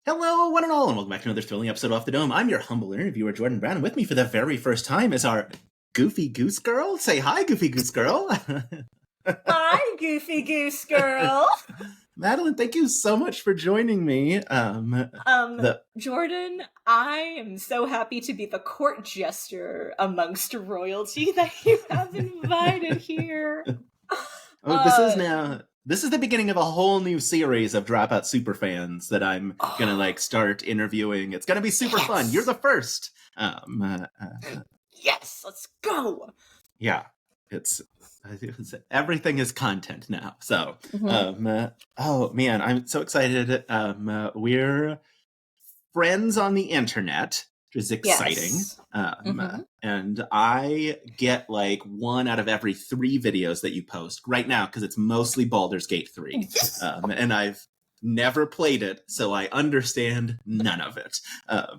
Hello, one and all, and welcome back to another thrilling episode Off the Dome. I'm your humble interviewer, Jordan Brown, and with me for the very first time is our Goofy Goose Girl. Say hi, Goofy Goose Girl. Hi, Goofy Goose Girl. Madeleine, thank you so much for joining me. Jordan, I am so happy to be the court jester amongst royalty that you have invited here. This is the beginning of a whole new series of Dropout superfans that I'm gonna start interviewing. It's gonna be super fun. You're the first. Yes, let's go. Yeah, it's everything is content now. So, oh man, I'm so excited. We're friends on the internet, which is exciting. Yes. And I get like 1 out of every 3 videos that you post right now because it's mostly Baldur's Gate 3. And I've never played it, so I understand none of it.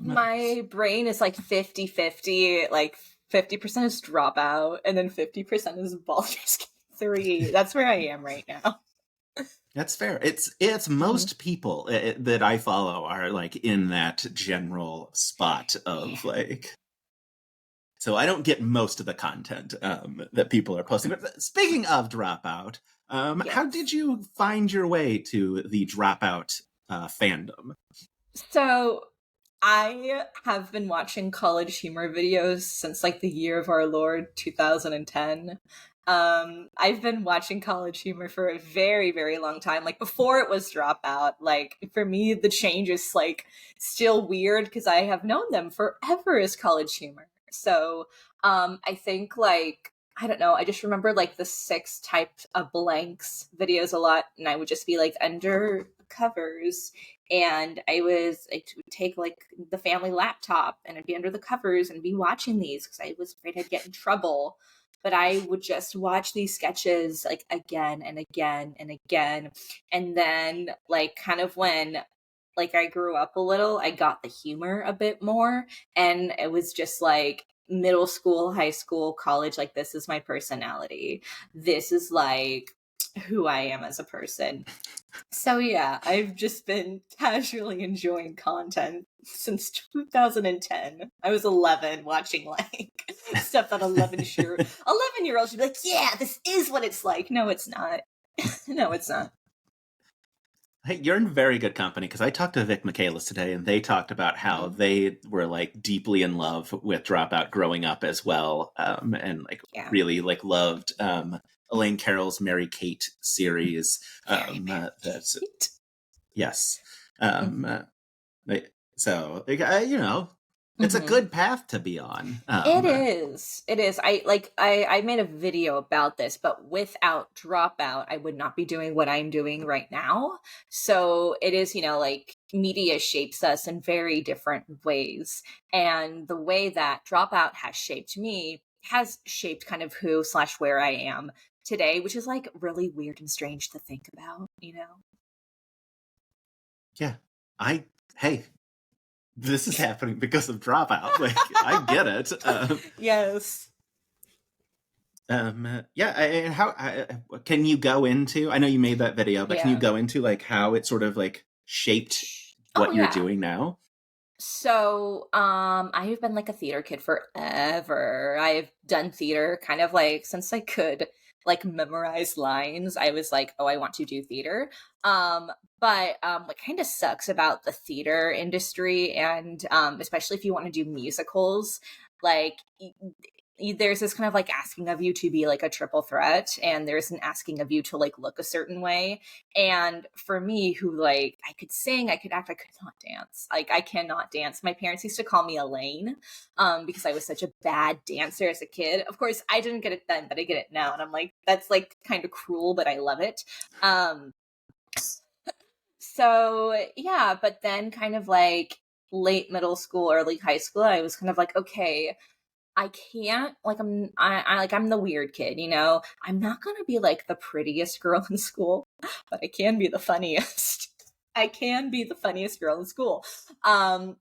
My brain is like 50-50, like 50% is Dropout, and then 50% is Baldur's Gate 3. That's where I am right now. That's fair. It's most people that I follow are like in that general spot of like. So I don't get most of the content that people are posting. But speaking of Dropout, how did you find your way to the Dropout fandom? So I have been watching college humor videos since like the year of our Lord 2010. I've been watching college humor for a very, very long time. Like before it was Dropout. Like for me, the change is like still weird because I have known them forever as college humor. So I think like I don't know. I just remember like the 6 type of blanks videos a lot, and I would just be like under covers, and I would take like the family laptop and I'd be under the covers and be watching these because I was afraid I'd get in trouble. But I would just watch these sketches like again and again and again, and then like kind of when like I grew up a little, I got the humor a bit more, and it was just like middle school, high school, college, like this is my personality. This is like who I am as a person. So yeah, I've just been casually enjoying content since 2010. I was 11 watching like stuff that 11-year-olds should be like, yeah, this is what it's like. No, it's not. No, it's not. Hey, you're in very good company because I talked to Vic Michaelis today, and they talked about how they were like deeply in love with Dropout growing up as well, and like really like loved Elaine Carroll's Mary Kate series. That's yes. So you know, it's a good path to be on. It is. I made a video about this, but without Dropout, I would not be doing what I'm doing right now. So it is, like media shapes us in very different ways. And the way that Dropout has shaped me has shaped kind of who/where I am today, which is like really weird and strange to think about, Yeah. Hey, this is happening because of Dropout. Like, I get it. Yes. How can you go into? I know you made that video, but can you go into like how it sort of like shaped what you're doing now? So, I have been like a theater kid forever. I've done theater kind of like since I could like memorize lines. I was like, oh, I want to do theater. But what kind of sucks about the theater industry, and especially if you want to do musicals, like there's this kind of like asking of you to be like a triple threat, and there's an asking of you to like look a certain way. And for me, who like I could sing, I could act, I could not dance. Like I cannot dance. My parents used to call me Elaine because I was such a bad dancer as a kid. Of course, I didn't get it then, but I get it now, and I'm like, that's like kind of cruel, but I love it. So yeah, but then kind of like late middle school, early high school, I was kind of like, okay, I can't like I'm the weird kid, I'm not gonna be like the prettiest girl in school, but I can be the funniest. I can be the funniest girl in school.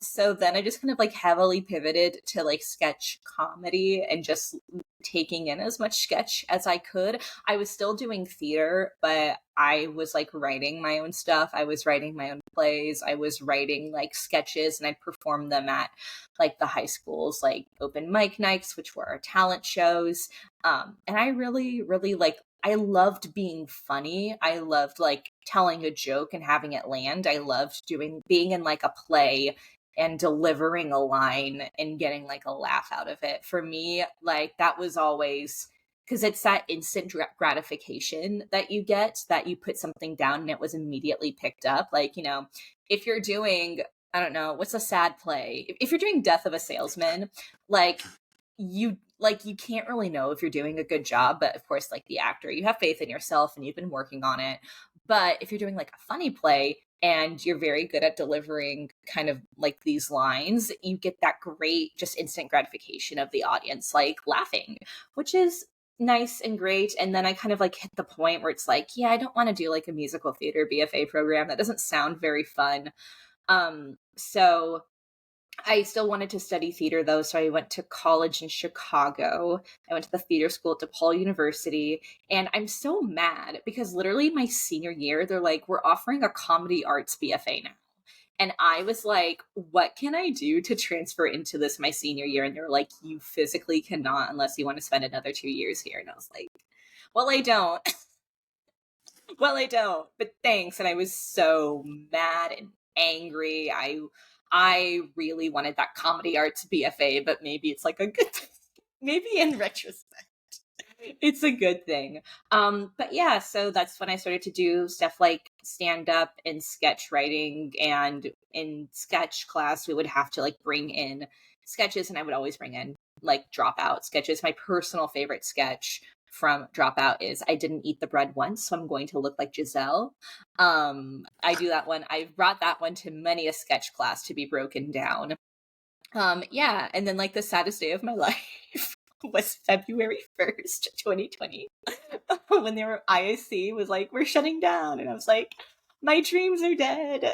So then I just kind of like heavily pivoted to like sketch comedy and just taking in as much sketch as I could. I was still doing theater, but I was like writing my own stuff. I was writing my own plays. I was writing like sketches, and I'd perform them at like the high schools, like open mic nights, which were our talent shows. And I really, really like, I loved being funny. I loved like telling a joke and having it land. I loved being in like a play and delivering a line and getting like a laugh out of it. For me, like that was always, because it's that instant gratification that you get, that you put something down and it was immediately picked up. Like, you know, if you're doing, I don't know, what's a sad play? If you're doing Death of a Salesman, like you can't really know if you're doing a good job, but of course, like the actor, you have faith in yourself and you've been working on it. But if you're doing like a funny play and you're very good at delivering kind of like these lines, you get that great just instant gratification of the audience like laughing, which is nice and great. And then I kind of like hit the point where it's like, yeah, I don't want to do like a musical theater BFA program. That doesn't sound very fun. So I still wanted to study theater though, so I went to college in Chicago. I went to the theater school at DePaul University, and I'm so mad because literally my senior year, they're like, we're offering a comedy arts BFA now. And I was like, what can I do to transfer into this my senior year? And they're like, you physically cannot unless you want to spend another 2 years here. And I was like, well, I don't. Well, I don't, but thanks. And I was so mad and angry. I really wanted that comedy arts BFA, but maybe it's like a good maybe in retrospect it's a good thing. But yeah, so that's when I started to do stuff like stand up and sketch writing. And in sketch class, we would have to like bring in sketches, and I would always bring in like Dropout sketches. My personal favorite sketch from Dropout is I didn't eat the bread once, so I'm going to look like Giselle. I do that one. I brought that one to many a sketch class to be broken down. Yeah, and then like the saddest day of my life was February 1st, 2020, when they were ISC was like, we're shutting down, and I was like, my dreams are dead.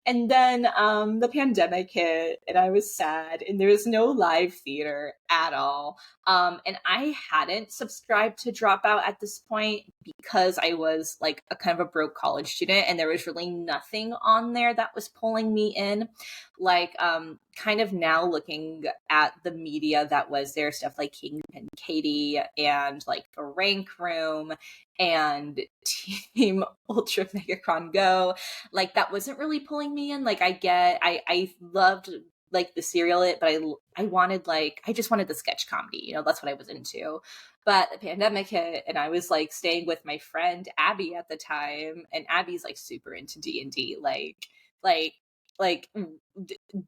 And then the pandemic hit, and I was sad, and there was no live theater at all. And I hadn't subscribed to Dropout at this point because I was like a kind of a broke college student, and there was really nothing on there that was pulling me in. Like, kind of now looking at the media that was there, stuff like Kingpin Katie and like The Rank Room and Team Ultra Megacron Go, like that wasn't really pulling me in. Like I loved like the serial it, but I wanted like, I just wanted the sketch comedy, you know, that's what I was into. But the pandemic hit, and I was like staying with my friend Abby at the time, and Abby's like super into D&D, like like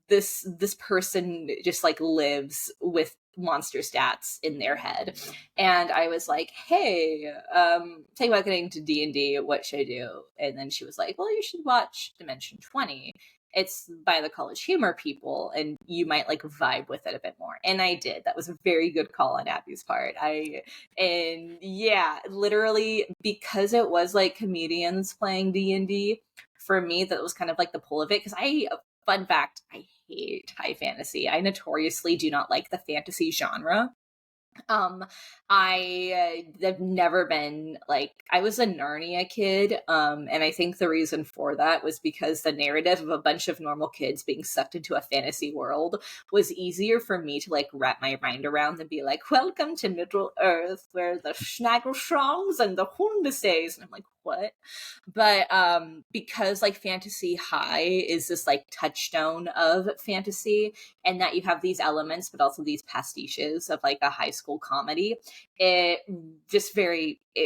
this person just like lives with monster stats in their head. And I was like, hey, think about getting to D&D, what should I do? And then she was like, well, you should watch Dimension 20. It's by the College Humor people, and you might like vibe with it a bit more. And I did. That was a very good call on Abby's part. And yeah, literally because it was like comedians playing D&D, for me that was kind of like the pull of it. Because fun fact, I hate high fantasy. I notoriously do not like the fantasy genre. I've never been like, I was a Narnia kid, and I think the reason for that was because the narrative of a bunch of normal kids being sucked into a fantasy world was easier for me to like wrap my mind around than be like, welcome to Middle Earth where the Schnaggleshrongs and the Hornbusses, and I'm like, what? But because like fantasy high is this like touchstone of fantasy, and that you have these elements but also these pastiches of like a high school comedy, it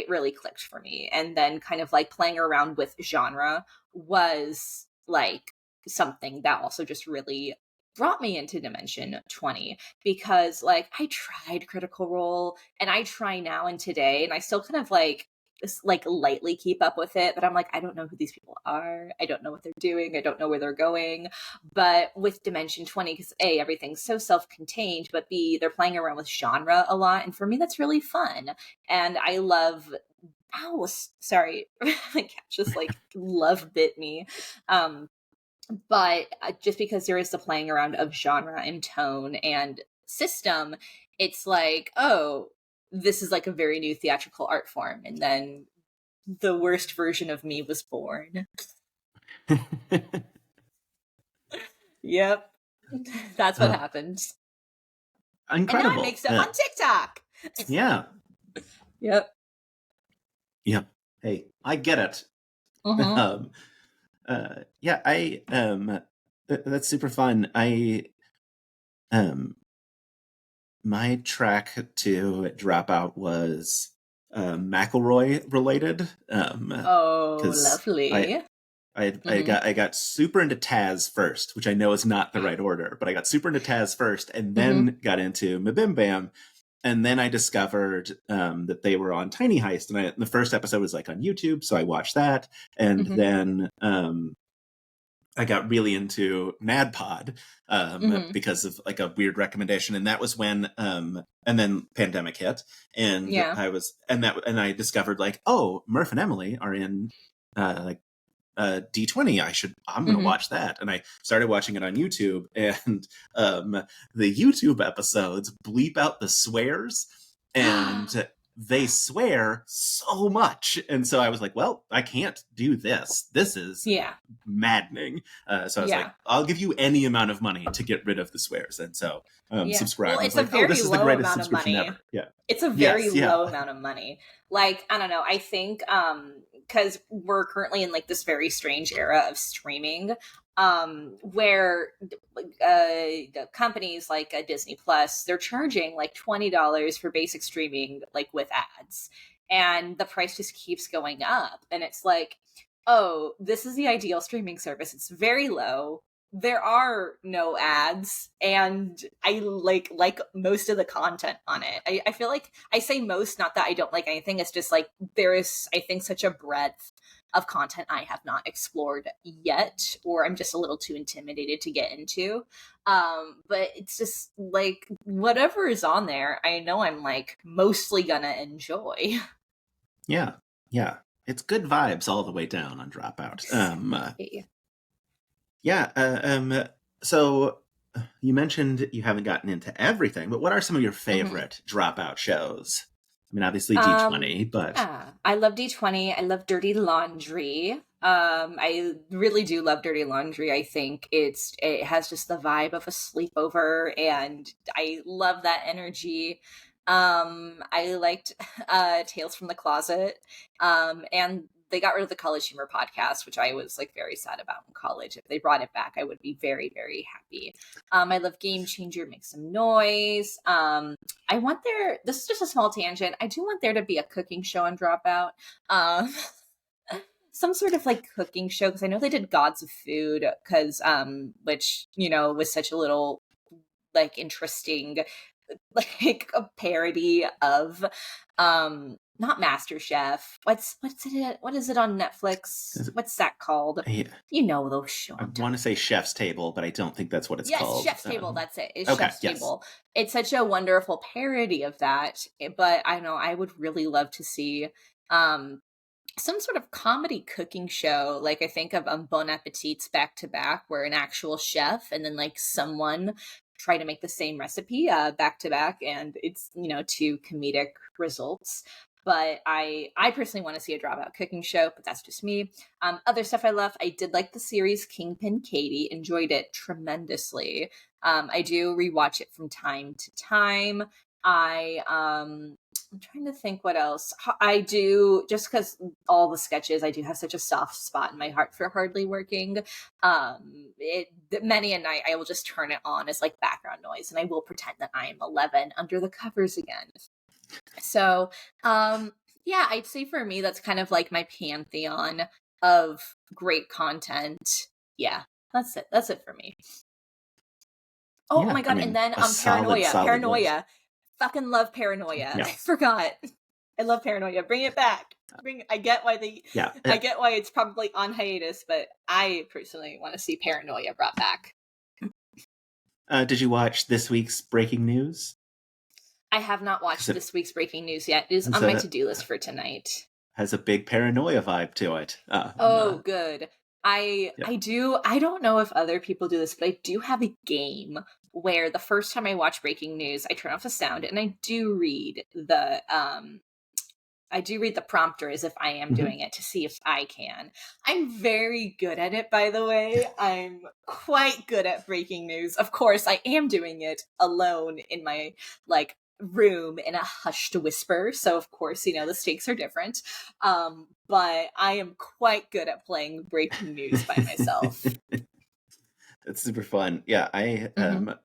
really clicked for me. And then kind of like playing around with genre was like something that also just really brought me into Dimension 20, because like I tried Critical Role, and I try now and today, and I still kind of like just like lightly keep up with it, but I'm like, I don't know who these people are, I don't know what they're doing, I don't know where they're going. But with Dimension 20, because A, everything's so self-contained, but B, they're playing around with genre a lot, and for me that's really fun. And I love, oh sorry, my cat just like love bit me. But just because there is the playing around of genre and tone and system, it's like, oh, this is like a very new theatrical art form. And then the worst version of me was born. Yep. That's what happens. And now I make Incredible. stuff on TikTok. Yeah. Yep. Yep. Hey, I get it. Mm-hmm. Yeah, that's super fun. My track to Dropout was McElroy related. Oh, Because lovely. Mm-hmm. I got super into Taz first, which I know is not the right order, but I got super into Taz first, and Mm-hmm. then got into Mabim Bam, and then I discovered that they were on Tiny Heist, and the first episode was like on YouTube, so I watched that, and Mm-hmm. then I got really into NADPOD Mm-hmm. because of like a weird recommendation, and that was when and then pandemic hit, and Yeah. and I discovered like, oh, Murph and Emily are in like D20. I'm gonna Mm-hmm. watch that, and I started watching it on YouTube, and the YouTube episodes bleep out the swears, and they swear so much, and so I was like, well, I can't do this. This is Yeah. maddening. So I was like, Yeah. I'll give you any amount of money to get rid of the swears, and so Yeah. subscribe. Well, I was it's a like, oh, very this is the low greatest amount of subscription money. ever. Yeah. It's a very Yes. Yeah. low amount of money. Like, I don't know. I think because we're currently in like this very strange era of streaming, where the companies like Disney Plus, they're charging like $20 for basic streaming, like with ads, and the price just keeps going up. And it's like, oh, this is the ideal streaming service. It's very low. There are no ads, and I like most of the content on it. I feel like I say most, not that I don't like anything. It's just like there is, I think, such a breadth of content I have not explored yet, or I'm just a little too intimidated to get into. But it's just like whatever is on there, I know I'm like mostly gonna enjoy. Yeah. Yeah. It's good vibes all the way down on Dropout. Exactly. Yeah. So you mentioned you haven't gotten into everything, but what are some of your Mhm. favorite Dropout shows? I mean, obviously Um, D20, but yeah, I love D20. I love Dirty Laundry. I really do love Dirty Laundry. I think it has just the vibe of a sleepover, and I love that energy. I liked Tales from the Closet. And they got rid of the College Humor podcast, which I was like very sad about in college. If they brought it back, I would be very, very happy. I love Game Changer, Make Some Noise. I want there. This is just a small tangent. I do want there to be a cooking show on Dropout. Um, some sort of like cooking show, because I know they did Gods of Food, because which was such a little like interesting, like a parody of not MasterChef. What is it on Netflix? What's that called? I, You know those show. I want to say Chef's Table, but I don't think that's what it's Yes, called. Chef's Table. That's it. It's Okay. Chef's Yes. Table. It's such a wonderful parody of that. But I know I would really love to see um some sort of comedy cooking show. Like I think of Bon Appetit's Back to Back, where an actual chef and then like someone try to make the same recipe back to back, and it's two comedic results. But I personally want to see a Dropout cooking show, but that's just me. Other stuff I love, I did like the series Kingpin Katie, enjoyed it tremendously. I do rewatch it from time to time. I'm trying to think what else I do, just because all the sketches, I do have such a soft spot in my heart for Hardly Working. Many a night I will just turn it on as like background noise, and I will pretend that I am 11 under the covers again. So, yeah, I'd say for me that's kind of like my pantheon of great content. Yeah, that's it. That's it for me. Oh Yeah. my I god, and mean, then a solid, Paranoia. solid list. Paranoia. Fucking love Paranoia. I Yeah. forgot. I love Paranoia. Bring it back. I get why Yeah. I get why it's probably on hiatus, but I personally want to see Paranoia brought back. Did you watch this week's breaking news? I have not watched this week's breaking news yet. It is on my to-do list for tonight. Has a big paranoia vibe to it. Good. I don't know if other people do this, but I do have a game where the first time I watch breaking news, I turn off the sound and I do read I do read the prompter as if I am Mhm. doing it to see if I can. I'm very good at it, by the way. I'm quite good at breaking news. Of course, I am doing it alone in my like room in a hushed whisper. So of course, the stakes are different. But I am quite good at playing breaking news by myself. It's super fun. Yeah, I Mhm.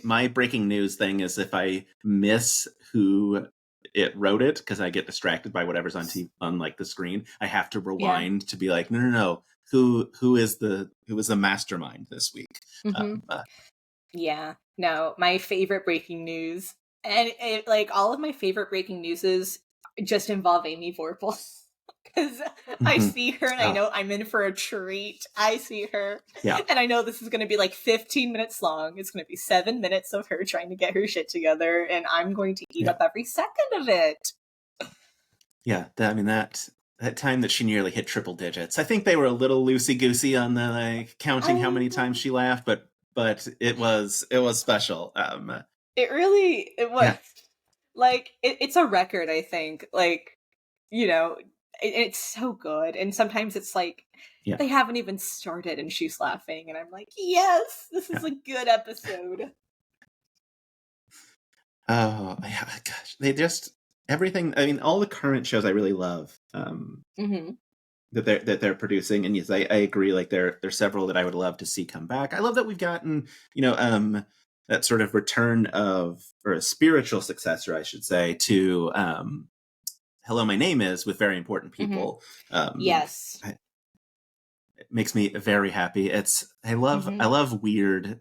my breaking news thing is if I miss who it wrote it because I get distracted by whatever's on like the screen, I have to Yeah. rewind to be like, no, no, no, who is the mastermind this week? Mhm. Um, uh, Yeah. No, my favorite breaking news, and like all of my favorite breaking newses just involve Amy Vorpal. Because I mhm. see her and I Oh, know I'm in for a treat. I see her yeah, and I know this is going to be like 15 minutes long. It's going to be 7 minutes of her trying to get her shit together, and I'm going to eat yeah, up every second of it. yeah. I mean that time that she nearly hit triple digits. I think they were a little loosey goosey on the like counting how many times Um, she laughed, but it was special. it was Yeah, like it's a record, I think. Like, you know, it's so good. And sometimes it's like yeah, they haven't even started and she's laughing, and I'm like, yes, this is yeah. a good episode. Oh, yeah, gosh. They just everything. I mean, all the current shows I really love Hmm. that they're producing, and yes, I agree. Like there's several that I would love to see come back. I love that we've gotten that sort of return of or a spiritual successor, I should say, to Hello, My Name Is with very important Hmm. people. Um, Yes. it makes me very happy. I love Hmm. I love weird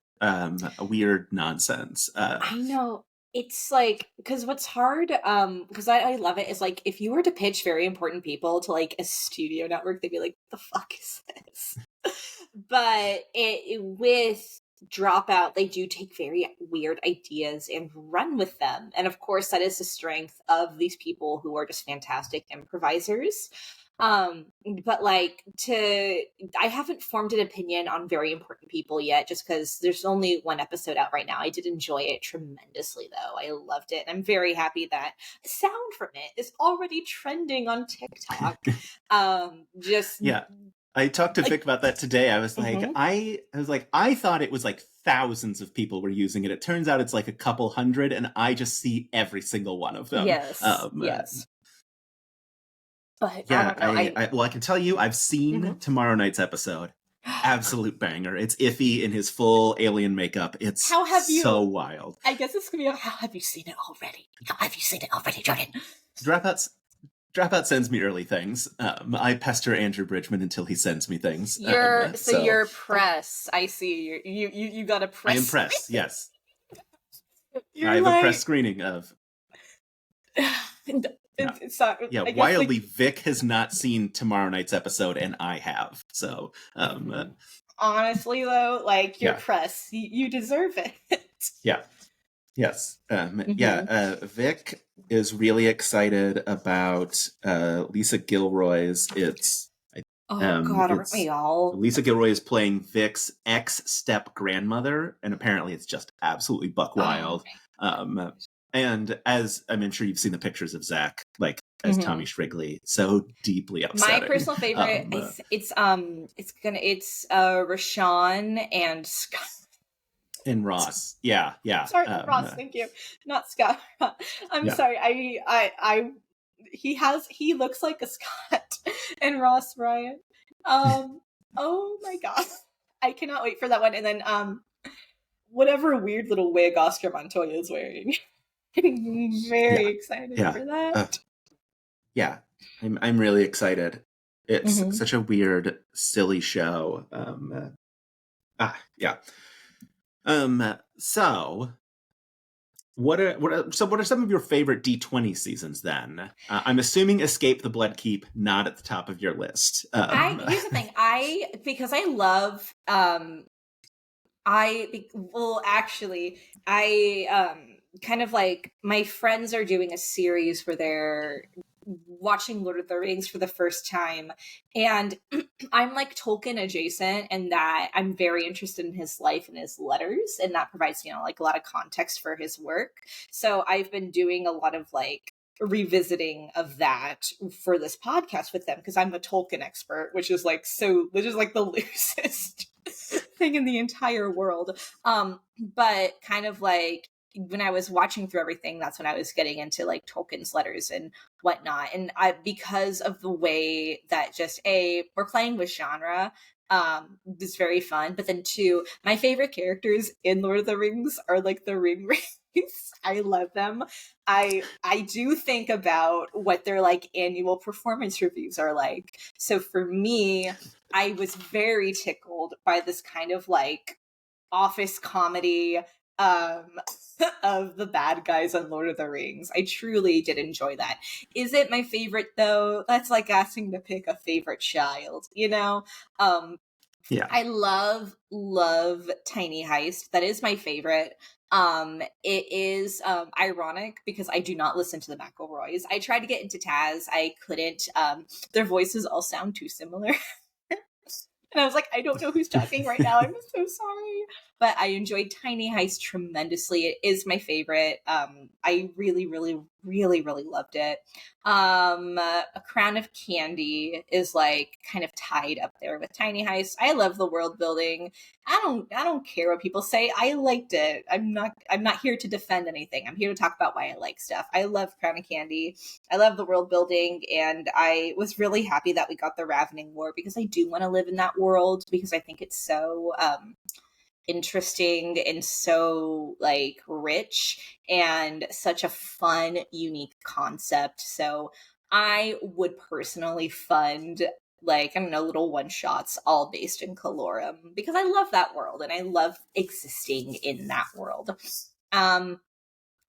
nonsense. I know. It's like, because what's hard, because I love it, is like if you were to pitch very important people to like a studio network, they'd be like, the fuck is this? But with Dropout, they do take very weird ideas and run with them. And of course, that is the strength of these people who are just fantastic improvisers. Um, but like I haven't formed an opinion on very important people yet, just because there's only one episode out right now. I did enjoy it tremendously, though. I loved it. And I'm very happy that sound from it is already trending on TikTok. Just Yeah. I talked to like, Vic about that today. I was like, mhm. I thought it was like thousands of people were using it. It turns out it's like a couple hundred, and I just see every single one of them. Yes, yes. But I Yeah, don't know. well, I can tell you, I've seen Mhm. tomorrow night's episode. Absolute banger. It's Iffy in his full alien makeup. It's How have so you? wild. I guess it's gonna be. How have you seen it already? How have you seen it already, Jordan? Dropouts Dropout sends me early things. I pester Andrew Bridgman until he sends me things. So You're press. I see. You got a I press am pressed. screen. Yes, I You're have a press like, screening of. Yeah. it's not. Yeah, I guess like wildly, Vic has not seen tomorrow night's episode, and I have. So, honestly though, like your yeah, press, you deserve it. yeah, yes, Hmm. Vic is really excited about Lisa Gilroy's. Oh God, aren't we It's all? Lisa Gilroy is playing Vic's ex-step grandmother, and apparently it's just absolutely buck Oh wild. Um, and as I'm sure you've seen the pictures of Zach, like my. as Tommy Shrigley, so deeply My upsetting. personal favorite is it's Rashawn and Scott. And Ross, yeah, yeah, Sorry, Ross. Thank you, not Scott. I'm yeah. sorry. He looks like a Scott and Ross Ryan. Um. Oh my god, I cannot wait for that one. And then whatever weird little wig Oscar Montoya is wearing. I'm very Yeah, excited yeah, for uh, that. yeah. I'm really excited. It's Hmm. such a weird, silly show. Yeah. So what are some of your favorite D20 seasons then? I'm assuming Escape the Blood Keep not at the top of your list. I Here's the thing. Because I love well, actually, I kind of like my friends are doing a series where they're watching Lord of the Rings for the first time, and I'm like Tolkien adjacent, and that I'm very interested in his life and his letters, and that provides like a lot of context for his work. So I've been doing a lot of like revisiting of that for this podcast with them because I'm a Tolkien expert, which is like the loosest thing in the entire world. But kind of like when I was watching through everything, that's when I was getting into like Tolkien's letters and whatnot. And because of the way that we're playing with genre, it's very fun. But then two, my favorite characters in Lord of the Rings are like the ring rings. I love them. I do think about what their like annual performance reviews are like. So for me, I was very tickled by this kind of like office comedy of the bad guys on Lord of the Rings. I truly did enjoy that. Is it my favorite though? That's like asking to pick a favorite child, you know? Yeah. I love Tiny Heist. That is my favorite. It is ironic because I do not listen to the McElroys. I tried to get into Taz. I couldn't. Their voices all sound too similar. And I was like, I don't know who's talking right now. I'm so sorry. But I enjoyed Tiny Heist tremendously. It is my favorite. I really, really, really, really loved it. A Crown of Candy is like kind of tied up there with Tiny Heist. I love the world building. I don't care what people say. I liked it. I'm not here to defend anything. I'm here to talk about why I like stuff. I love Crown of Candy. I love the world building, and I was really happy that we got the Ravening War because I do want to live in that world because I think it's so interesting and so like rich and such a fun, unique concept. So I would personally fund like, I don't know, little one shots all based in Calorum because I love that world and I love existing in that world. And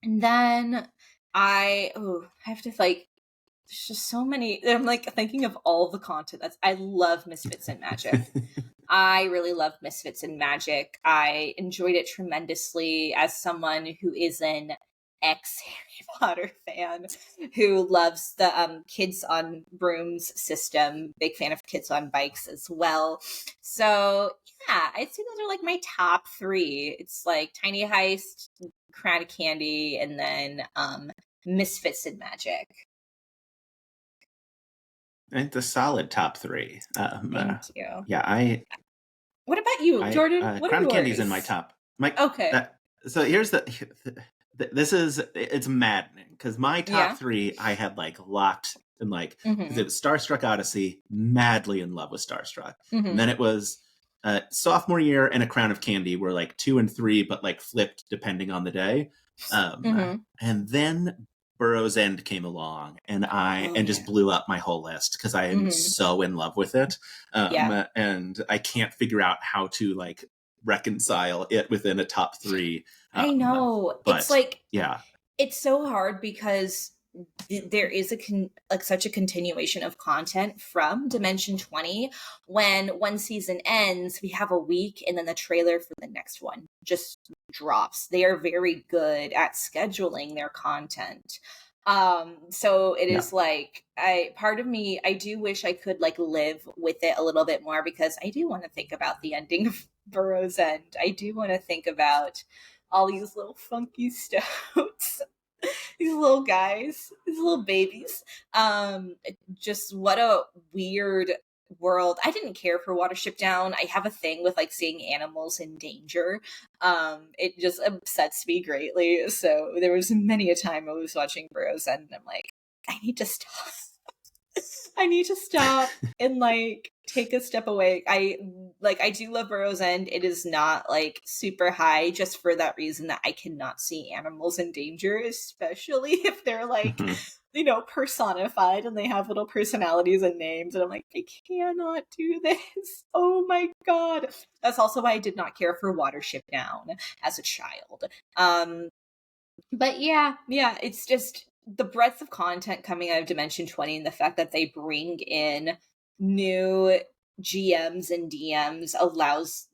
then I have to like, there's just so many. I'm like thinking of all the content. I love Misfits and Magic. I really love Misfits and Magic. I enjoyed it tremendously as someone who is an ex Harry Potter fan who loves the Kids on Brooms system. Big fan of Kids on Bikes as well. So yeah, I'd say those are like my top three. It's like Tiny Heist, Crown of Candy, and then Misfits and Magic. It's a solid top three. Thank you. Yeah, What about you, Jordan? What Crown are of Candy's yours? in my top. Okay. So here's it's maddening because my top three I had like locked and like because it was Starstruck Odyssey, madly in love with Starstruck, and then it was sophomore year and A Crown of Candy were like 2 and 3, but like flipped depending on the day, and then Burrow's End came along and just blew up my whole list because I am so in love with it. And I can't figure out how to like reconcile it within a top three. I know. But, it's like, yeah, it's so hard because there is such a continuation of content from Dimension 20. When one season ends, we have a week and then the trailer for the next one just drops. They are very good at scheduling their content. So it is like part of me, I do wish I could like live with it a little bit more because I do want to think about the ending of Burrow's End. I do want to think about all these little funky stoats. These little guys, these little babies. Just what a weird world. I didn't care for Watership Down. I have a thing with like seeing animals in danger. It just upsets me greatly. So there was many a time I was watching Burrow's End and I'm like, I need to stop. I need to stop and like take a step away. I do love Burrow's End. It is not like super high just for that reason that I cannot see animals in danger, especially if they're like, you know, personified and they have little personalities and names. And I'm like, I cannot do this. Oh my God. That's also why I did not care for Watership Down as a child. But yeah, it's just the breadth of content coming out of Dimension 20 and the fact that they bring in new GMs and DMs allows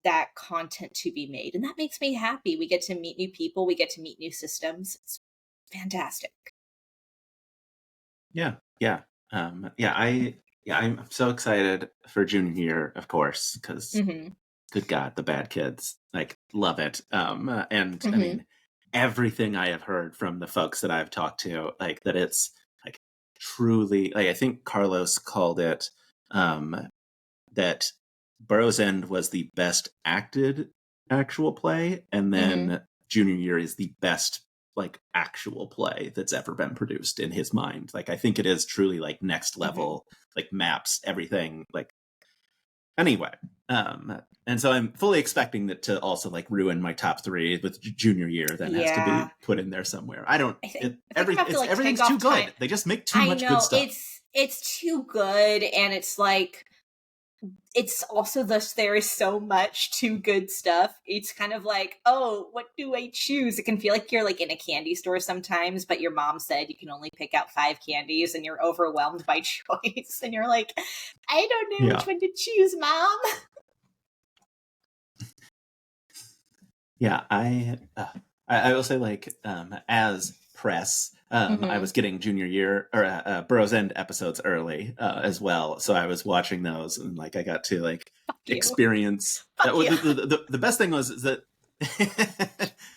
that content to be made. And that makes me happy. We get to meet new people, we get to meet new systems. It's fantastic. I'm so excited for junior year, of course, because good God, the bad kids like love it. I mean, everything I have heard from the folks that I've talked to, like that it's like truly, like I think Carlos called it that Burroughs End was the best acted actual play, and then Junior Year is the best like actual play that's ever been produced in his mind. Like I think it is truly like next level, like maps everything. Like anyway, and so I'm fully expecting that to also like ruin my top three with Junior Year. Then has to be put in there somewhere. I don't. I think I have to like everything's take too off good. time. They just make too I much good know stuff. it's too good, and it's like it's also there is so much too good stuff. It's kind of like, oh, what do I choose? It can feel like you're like in a candy store sometimes, but your mom said you can only pick out 5 candies and you're overwhelmed by choice. And you're like, I don't know which one to choose, Mom. Yeah, I will say like as press, I was getting Junior Year or Burroughs End episodes early as well, so I was watching those and like I got to like experience. The best thing was is that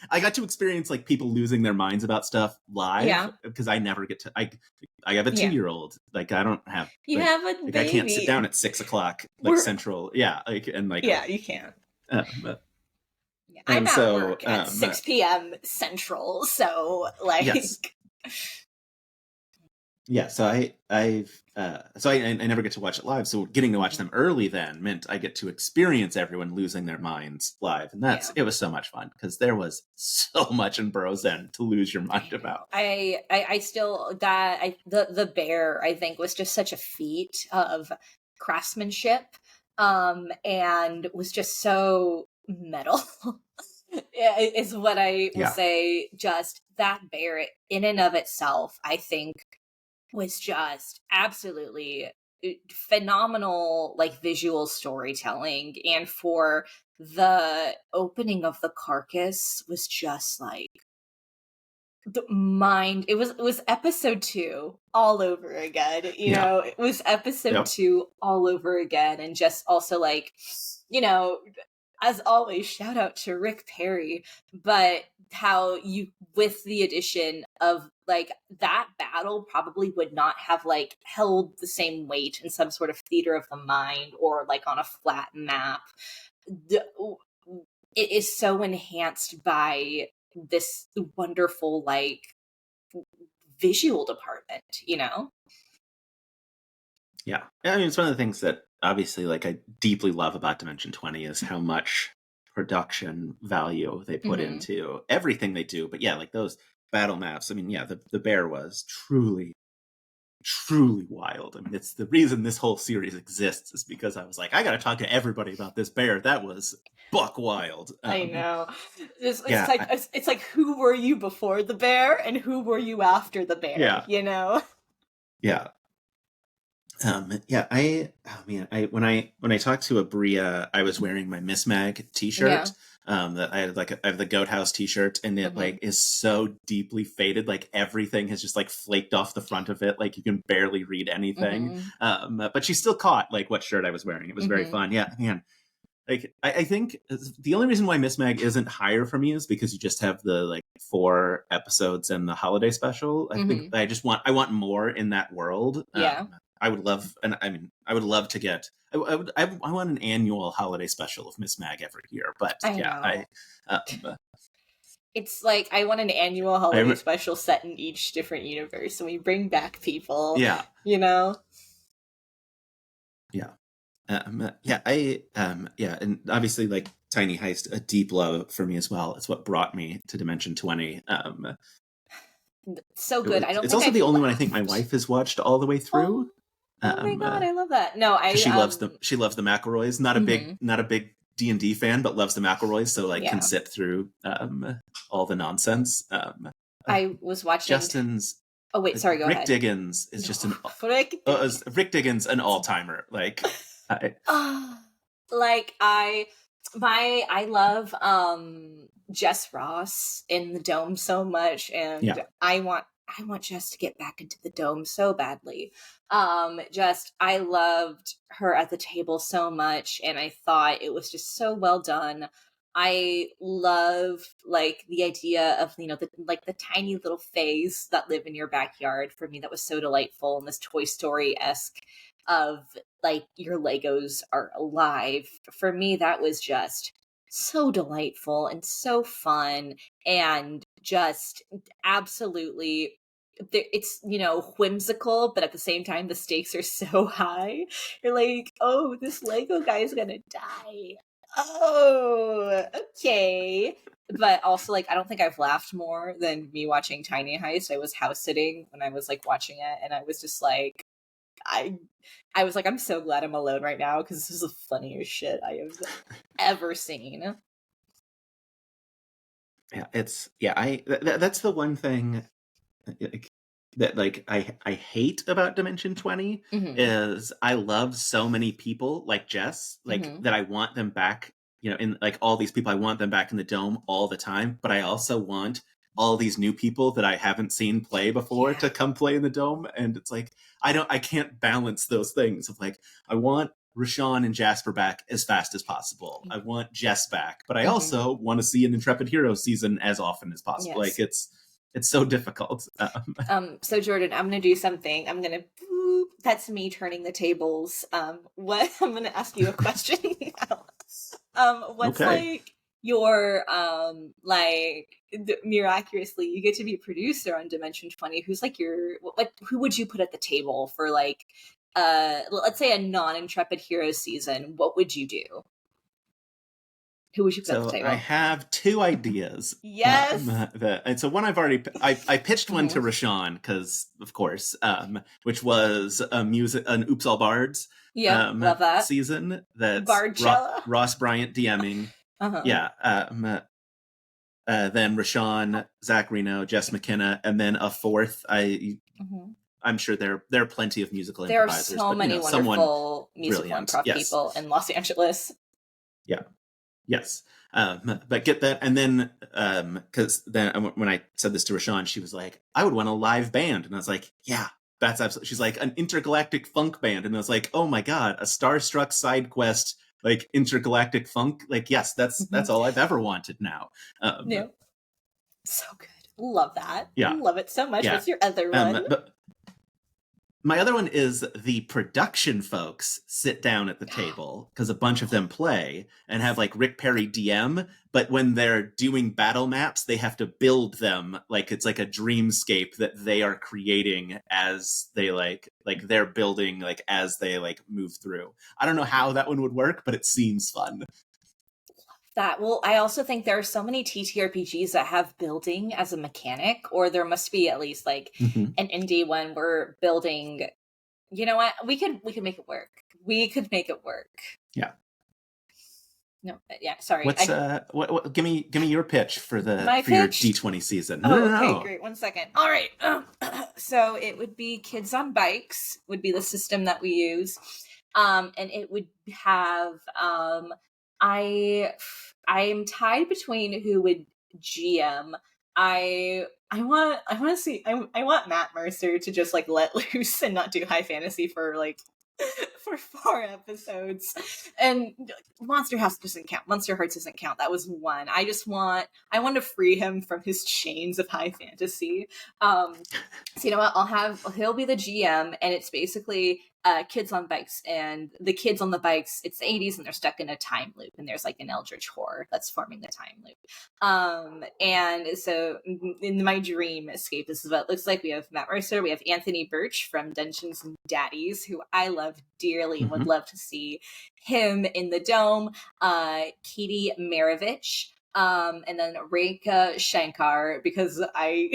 I got to experience like people losing their minds about stuff live because I never get to. I have a 2-year-old. Like I don't have. You have a baby. Like, I can't sit down at 6 o'clock like Central. Yeah, like and like you can't. I'm at work at 6 p.m. Central, so like so I never get to watch it live. So getting to watch them early then meant I get to experience everyone losing their minds live, and it was so much fun because there was so much in Burroughs End to lose your mind about. I still the bear I think was just such a feat of craftsmanship, and was just so metal. Is what I will say. Just that bear in and of itself, I think, was just absolutely phenomenal, like visual storytelling, and for the opening of the carcass was just like the mind. It was episode 2 all over again. You know, it was episode 2 all over again, and just also like, you know, as always, shout out to Rick Perry, but how you, with the addition of like that battle probably would not have like held the same weight in some sort of theater of the mind or like on a flat map. It is so enhanced by this wonderful like visual department, you know? Yeah. I mean, it's one of the things that obviously like I deeply love about Dimension 20 is how much production value they put into everything they do. But yeah, like those battle maps, I mean, yeah, the bear was truly wild. I mean, it's the reason this whole series exists is because I was like, I gotta talk to everybody about this bear. That was buck wild. I know. It's like who were you before the bear and who were you after the bear, you know? Yeah. When I talked to Abria, I was wearing my Miss Mag t-shirt. That I have the Goat House t-shirt, and it like is so deeply faded, like everything has just like flaked off the front of it, like you can barely read anything. But she still caught like what shirt I was wearing. It was very fun. Yeah, man. Like I think the only reason why Miss Mag isn't higher for me is because you just have the like 4 episodes and the holiday special. I think I want more in that world. I would love, and I mean, I would love to get. I want an annual holiday special of Miss Mag every year, but it's like I want an annual holiday special set in each different universe, and we bring back people. You know. And obviously, like Tiny Heist, a deep love for me as well. It's what brought me to Dimension 20. So good. It's also the only one I think my wife has watched all the way through. Oh my god, I love that. No, she loves the McElroys. Not a big D&D fan, but loves the McElroys. So like can sit through all the nonsense. I was watching Justin's. Oh wait, sorry. Go Rick ahead. Diggins is just Rick Diggins, an all timer. Like, I love Jess Ross in the Dome so much, and I want Jess to get back into the Dome so badly. I loved her at the table so much, and I thought it was just so well done. I love like the idea of, the tiny little fays that live in your backyard. For me, that was so delightful. And this Toy Story-esque of like your Legos are alive. For me, that was just so delightful and so fun and just absolutely it's whimsical, but at the same time the stakes are so high. You're like, oh, this Lego guy is gonna die. Oh, okay. But also, like, I don't think I've laughed more than me watching Tiny Heist. I was house sitting when I was like watching it, and I was just like, I I was like, I'm so glad I'm alone right now because this is the funniest shit I have ever seen. Yeah, that's the one thing like, that like I hate about Dimension 20 Mm-hmm. is I love so many people like Jess, like Mm-hmm. that I want them back, in like all these people I want them back in the dome all the time, but I also want all these new people that I haven't seen play before Yeah. to come play in the dome, and it's like I can't balance those things of like I want Rashawn and Jasper back as fast as possible. I want Jess back, but I Mm-hmm. also want to see an Intrepid Hero season as often as possible. Like Yes. it's so difficult. So Jordan, I'm gonna do something. I'm gonna boop. That's me turning the tables. What I'm gonna ask you a question. What's Okay. like your miraculously you get to be a producer on Dimension 20. Who's like your what? Who would you put at the table for like let's say a non-Intrepid Hero season? What would you do? Who would you put at the So I table? have two ideas. Yes. And so one I pitched one to Mm-hmm. Rashawn because of course, which was an Oops All Bards Yep, love that. season that's Bardchella. Ross Bryant DMing. Uh-huh. Yeah. Then Rashawn, Zach Reno, Jess McKenna, and then a fourth. Mm-hmm. I'm sure there are plenty of musical There are improvisers, so but many someone wonderful musical brilliant. improv Yes. people in Los Angeles. Yeah. Yes. But get that. And then, because then when I said this to Rashawn, she was like, I would want a live band. And I was like, yeah, that's absolutely. She's like, an intergalactic funk band. And I was like, oh my God, a Starstruck side quest, like intergalactic funk. Like, yes, that's all I've ever wanted now. No, so good. Love that. Yeah. Love it so much. Yeah. What's your other one? But my other one is the production folks sit down at the table because a bunch of them play and have like Rick Perry DM, but when they're doing battle maps, they have to build them like it's like a dreamscape that they are creating as they like they're building like as they like move through. I don't know how that one would work, but it seems fun. That well, I also think there are so many TTRPGs that have building as a mechanic, or there must be at least like Mm-hmm. an indie one where building. You know what? We could make it work. We could make it work. Yeah. No, yeah. Sorry. What's what give me your pitch for My your pitch? D20 season. Oh, okay, No. great. 1 second. All right. So it would be Kids on Bikes would be the system that we use. And it would have I I'm tied between who would GM. I want to see I want Matt Mercer to just like let loose and not do high fantasy for like for 4 episodes. And Monster House doesn't count. Monster Hearts doesn't count. That was one. I want to free him from his chains of high fantasy. So you know what? He'll be the GM, and it's basically kids on bikes, and the kids on the bikes. It's the 80s, and they're stuck in a time loop, and there's like an eldritch horror that's forming the time loop. And so in my dream escape, this is what it looks like. We have Matt Mercer, we have Anthony Birch from Dungeons and Daddies, who I love dearly, and would love to see him in the dome. Katie Maravich, and then Rekha Shankar, because I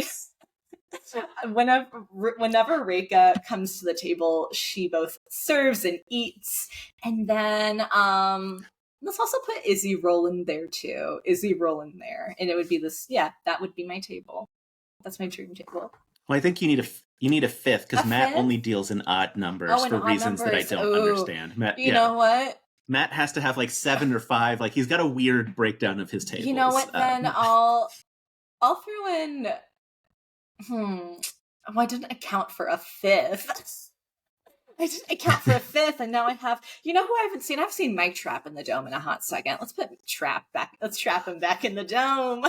whenever Reka comes to the table, she both serves and eats. And then let's also put Izzy Roland there too. Izzy Roland there. And it would be this, yeah, that would be my table. That's my dream table. Well, I think you need a fifth because Matt fifth? only deals in odd numbers for odd reasons that I numbers. don't understand. Matt, You know what? Matt has to have like 7 or 5. Like he's got a weird breakdown of his tables. You know what? Then I'll throw in. I didn't account for a fifth. I count for a fifth, and now I have. You know who I haven't seen? I've seen Mike Trap in the dome in a hot second. Let's put Trap back. Let's trap him back in the dome.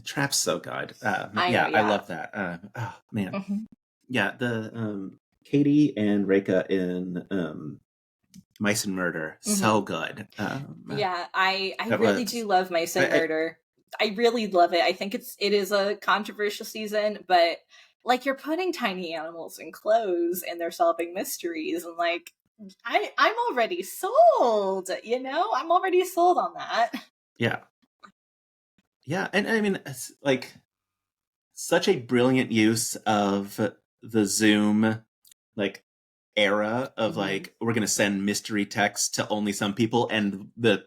Trap's so good. I know, Yeah, I yeah. love that. Oh man, Mhm. yeah. The Katie and Reka in Mice and Murder, so Mhm. good. Yeah, I That really was do love Mice and I Murder. I really love it. I think it is a controversial season, but like you're putting tiny animals in clothes and they're solving mysteries, and like I'm already sold, you know? I'm already sold on that. yeah, yeah, and I mean, it's like such a brilliant use of the Zoom like era of Mhm. like we're gonna send mystery text to only some people and the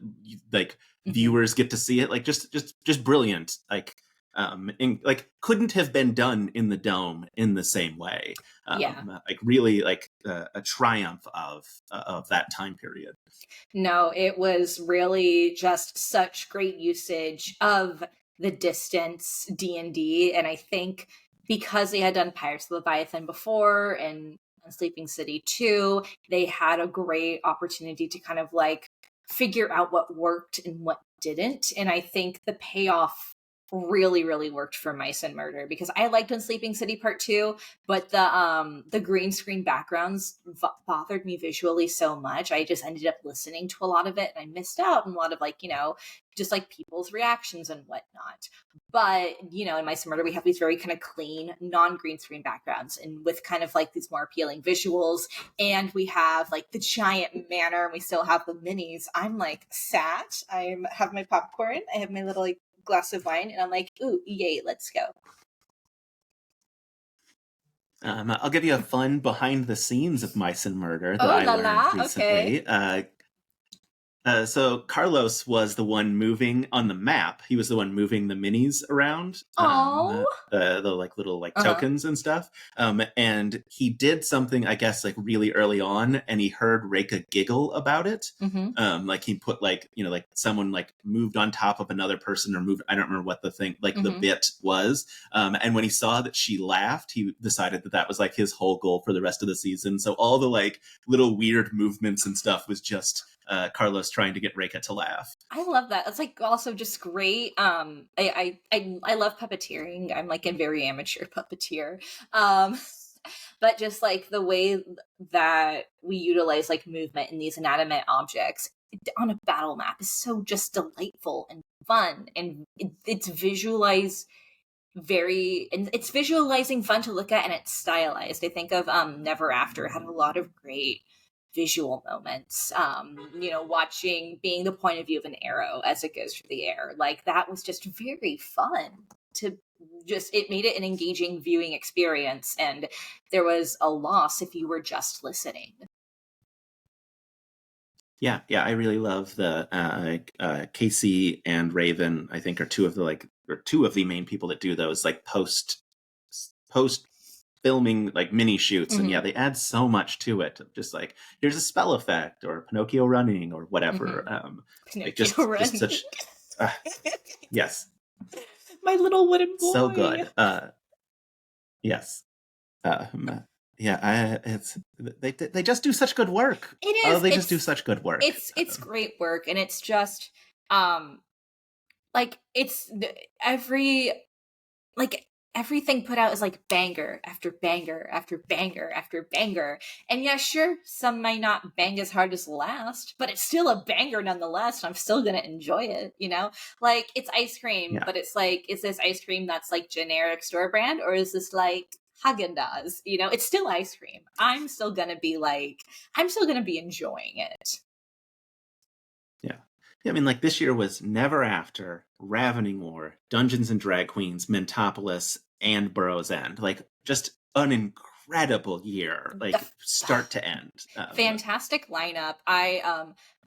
like Mhm. viewers get to see it, like just brilliant, like like couldn't have been done in the dome in the same way, Yeah. like really like a triumph of that time period. No, it was really just such great usage of the distance D&D, and I think because they had done Pirates of Leviathan before and Sleeping City 2, they had a great opportunity to kind of like figure out what worked and what didn't, and I think the payoff really worked for Mice and Murder because I liked on Sleeping City Part 2, but the green screen backgrounds bothered me visually so much. I just ended up listening to a lot of it and I missed out on a lot of like, you know, just like people's reactions and whatnot. But, you know, in Mice and Murder, we have these very kind of clean, non-green screen backgrounds and with kind of like these more appealing visuals. And we have like the giant manor and we still have the minis. I'm like sat, I have my popcorn, I have my little like glass of wine, and I'm like, ooh, yay, let's go. I'll give you a fun behind the scenes of Mice and Murder that Oh I la learned la, okay. recently. So Carlos was the one moving on the map. He was the one moving the minis around, Oh. the like little like Uh-huh. tokens and stuff. And he did something, I guess, like really early on, and he heard Reka giggle about it. Mm-hmm. Like he put like like someone like moved on top of another person or moved. I don't remember what the thing like the Mm-hmm. bit was. And when he saw that she laughed, he decided that that was like his whole goal for the rest of the season. So all the like little weird movements and stuff was just Carlos trying to get Reka to laugh. I love that. It's like also just great. I love puppeteering. I'm like a very amateur puppeteer. Um, but just like the way that we utilize like movement in these inanimate objects on a battle map is so just delightful and fun, and it's visualized very, and it's visualizing fun to look at, and it's stylized. I think of Never After had a lot of great visual moments, you know, watching being the point of view of an arrow as it goes through the air, like that was just very fun to just, it made it an engaging viewing experience, and there was a loss if you were just listening. Yeah, yeah, I really love the Casey and Raven. I think are two of the like or two of the main people that do those like post filming like mini shoots, and Mm-hmm. yeah, they add so much to it. Just like here's a spell effect or Pinocchio running or whatever. Mm-hmm. Like Pinocchio just running. such uh, yes, My little wooden so boy. good. Yes. Um, yeah, it's they just do such good work. It Oh, is. they just do such good work. It's great work, and it's just um like it's every like everything put out is like banger after banger after banger after banger. And yeah, sure, some might not bang as hard as the last, but it's still a banger nonetheless. And I'm still gonna enjoy it, you know? Like it's ice cream, Yeah. but it's like, is this ice cream that's like generic store brand, or is this like Haagen-Dazs? You know, it's still ice cream. I'm still gonna be enjoying it. Yeah. Yeah, I mean, like this year was Never After, Ravening War, Dungeons and Drag Queens, Mentopolis, and Burrow's End. Like, just an incredible year, like start to end. Fantastic lineup.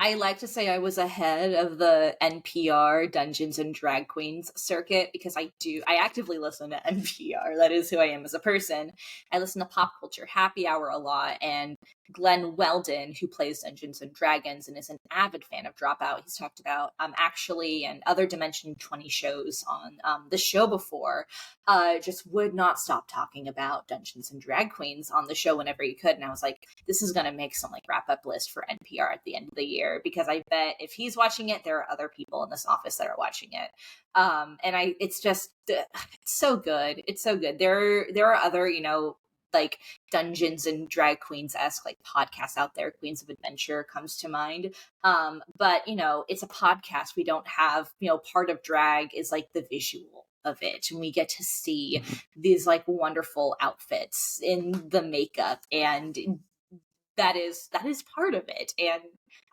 I like to say I was ahead of the NPR Dungeons and Drag Queens circuit because I actively listen to NPR. That is who I am as a person. I listen to Pop Culture Happy Hour a lot, and Glenn Weldon, who plays Dungeons and Dragons and is an avid fan of Dropout, he's talked about Actually and other Dimension 20 shows on the show before, just would not stop talking about Dungeons and Drag Queens on the show whenever he could. And I was like, this is going to make some like wrap up list for NPR at the end of the year, because I bet if he's watching it, there are other people in this office that are watching it. It's just, it's so good. It's so good. There are other, like Dungeons and Drag Queens-esque like podcasts out there. Queens of Adventure comes to mind. But it's a podcast. We don't have, part of drag is like the visual of it, and we get to see these like wonderful outfits in the makeup, and that is part of it. And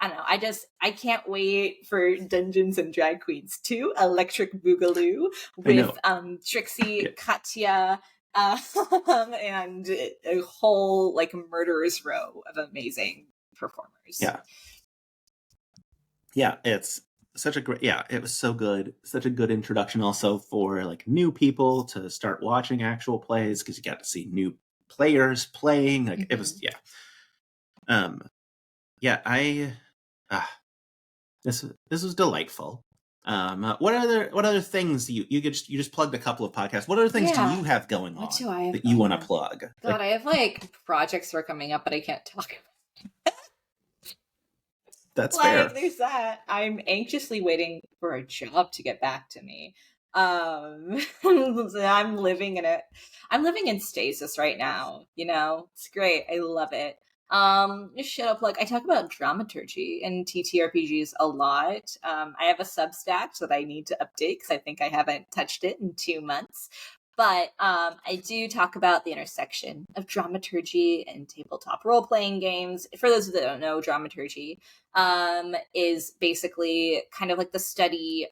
I don't know, I can't wait for Dungeons and Drag Queens 2, Electric Boogaloo, with Trixie, Yeah. Katya, and a whole like murderer's row of amazing performers. Yeah, it's such a great, it was so good. Such a good introduction also for like new people to start watching actual plays, because you got to see new players playing. Like it was, this was delightful. What other things you just plugged a couple of podcasts. What other things do you have going on that you want to plug? God, I have like projects that are coming up, but I can't talk about. That's fair. There's that. I'm anxiously waiting for a job to get back to me. I'm living in stasis right now. It's great. I love it. Just shut up. Like, I talk about dramaturgy and TTRPGs a lot. I have a Substack that I need to update because I think I haven't touched it in 2 months. But I do talk about the intersection of dramaturgy and tabletop role-playing games. For those that don't know, dramaturgy is basically kind of like the study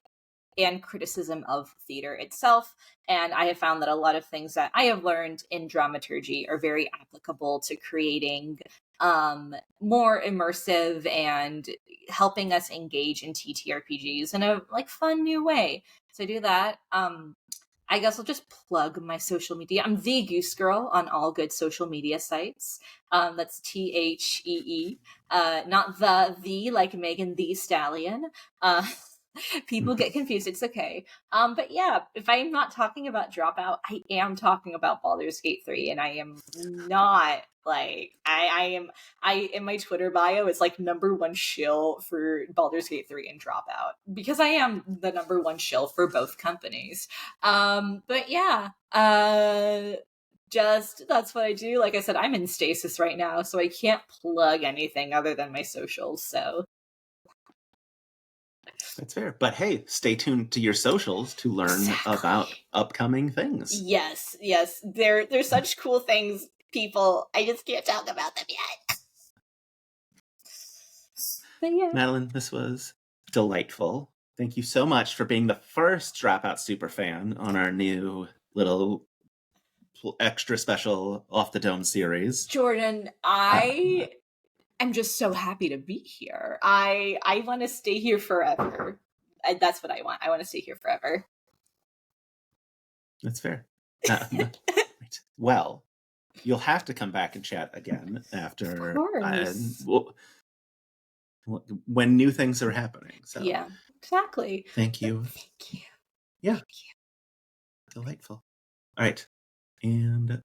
and criticism of theater itself. And I have found that a lot of things that I have learned in dramaturgy are very applicable to creating more immersive and helping us engage in TTRPGs in a like fun new way. So I do that. I guess I'll just plug my social media. I'm the Goose Girl on all good social media sites. That's THEE, not the like Megan Thee Stallion. People get confused. It's okay. But yeah, if I'm not talking about Dropout, I am talking about Baldur's Gate 3, and I am not like I in my Twitter bio, it's like #1 shill for Baldur's Gate 3 and Dropout, because I am the #1 shill for both companies. But yeah, just that's what I do. Like I said, I'm in stasis right now, so I can't plug anything other than my socials. So that's fair. But hey, stay tuned to your socials to learn about upcoming things. Yes. They're such cool things, people. I just can't talk about them yet. But yeah. Madeleine, this was delightful. Thank you so much for being the first Dropout superfan on our new little extra special Off the Dome series. Jordan, I'm just so happy to be here. I want to stay here forever. That's what I want. I want to stay here forever. That's fair. Well, you'll have to come back and chat again after, when new things are happening. So yeah, exactly. Thank you. Thank you. Yeah. Thank you. Delightful. All right. And